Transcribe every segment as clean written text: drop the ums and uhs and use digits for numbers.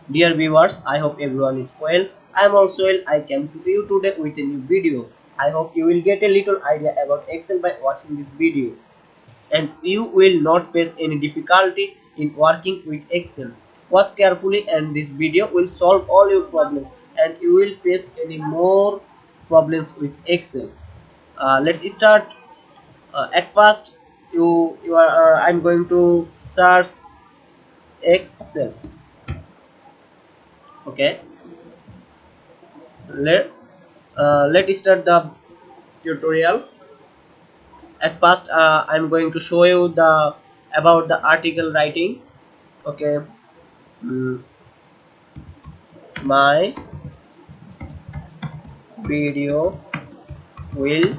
Dear viewers, I hope everyone is well. I am also well. I came to you today with a new video. I hope you will get a little idea about Excel by watching this video, and you will not face any difficulty in working with Excel. Watch carefully and this video will solve all your problems and you will face any more problems with Excel. Let's start. At first, I'm going to search Excel. Okay. Let let's start the tutorial. At first, I'm going to show you the about the article writing. Okay. Mm, my video will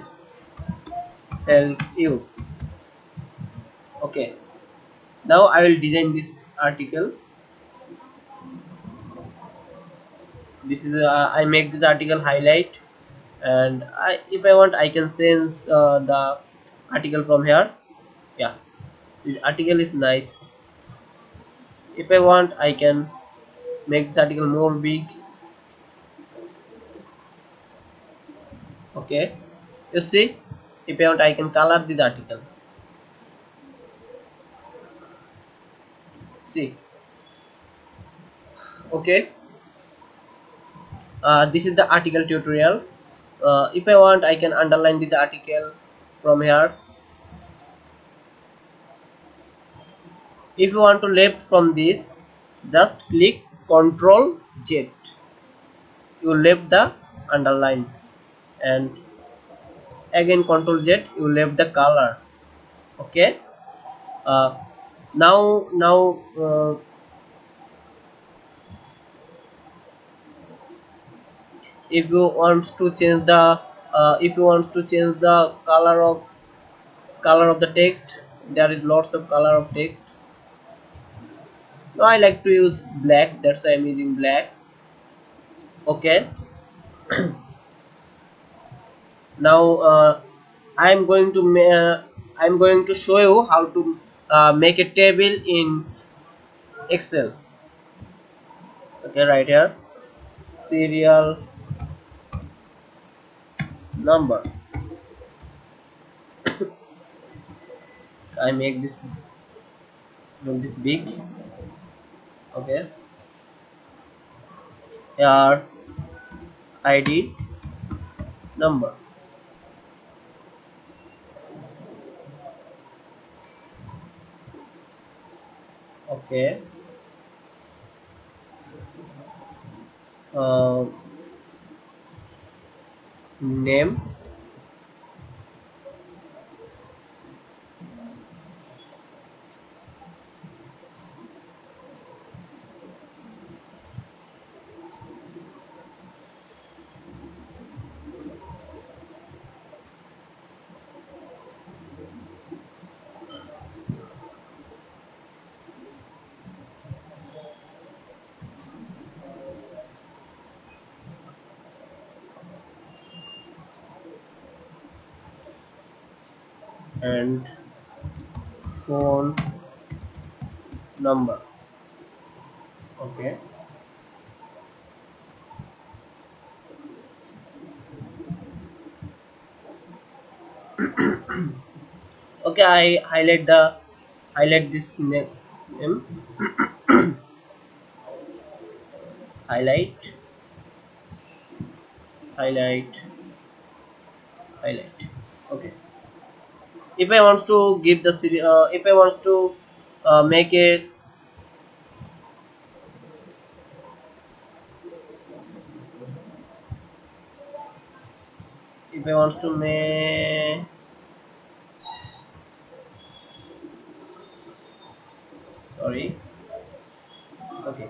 help you. Okay, now I will design this article. This is I make this article highlight, and if I want I can change the article from here. Yeah, this article is nice. If I want I can make this article more big. Okay, you see, if I want I can color this article. See. Okay, this is the article tutorial. If I want I can underline this article from here. If you want to left from this, just click Ctrl Z. You left the underline, and again Ctrl Z. You left the color. Okay. Uh, now if you want to change the color of the text, there is lots of color of text. Now I like to use black. That's why I'm using black. Okay. Now I'm going to show you how to make a table in Excel. Okay, right here, serial number. I make this big. Okay, here ID number. Okay, uh, name. And phone number. Okay. Okay, I highlight this name. Highlight, highlight, highlight. Okay. If I want to give the if I want to make a, if I want to make, sorry. Okay.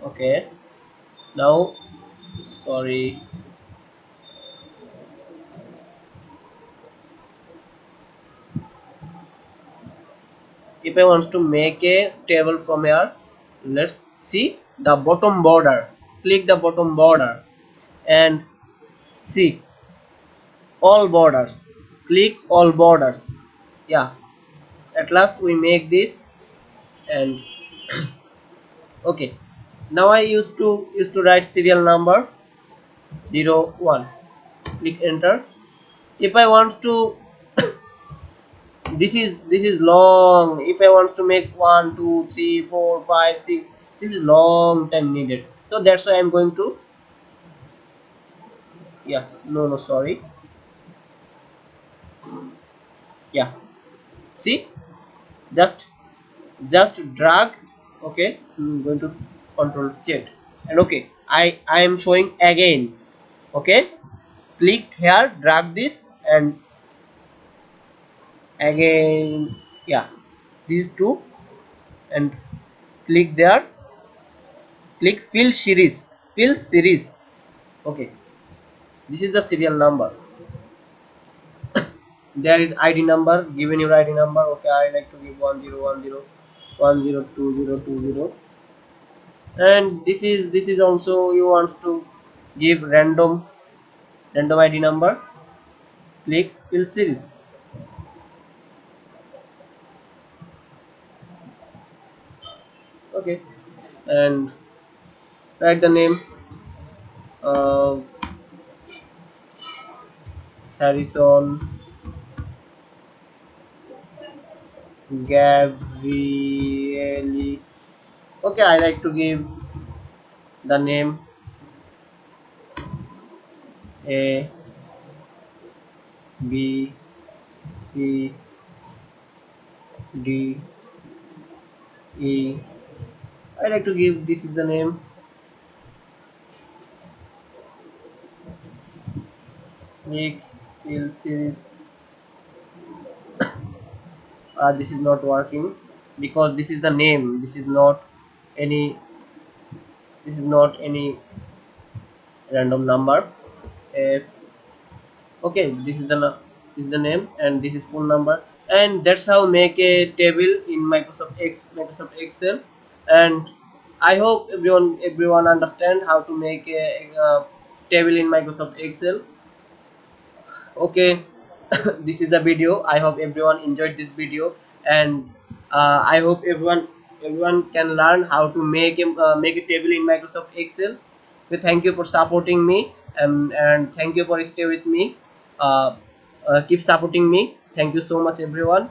Okay. Now, sorry. If I want to make a table from here, let's see the bottom border. Click the bottom border and see all borders. click all borders. Yeah, at last we make this. And okay, now I used to write serial number 01. Click enter. If I want to, this is long. If I want to make 1 2 3 4 5 6, this is long time needed, so that's why I'm going to, yeah, no, sorry, yeah, see, just drag. Okay, I'm going to control Z, and okay, I am showing again. Okay, click here, drag this, and again, yeah, these two, and click there, click fill series. Okay, this is the serial number. There is ID number, given your ID number. Okay, I like to give 1010 102020, and this is also, you want to give random ID number. Click fill series. Okay, and write the name, uh, Harrison Gabrieli. Okay, I like to give the name A B C D E. I like to give, this is the name, Nick fill series. This is not working because this is the name, any this is not any random number. If, okay, this is the name, and this is phone number, and that's how make a table in Microsoft Excel. And I hope everyone understand how to make a table in Microsoft Excel. Okay, this is the video. I hope everyone enjoyed this video, and I hope everyone can learn how to make a table in Microsoft Excel. So thank you for supporting me, and thank you for stay with me. uh, Keep supporting me. Thank you so much, everyone.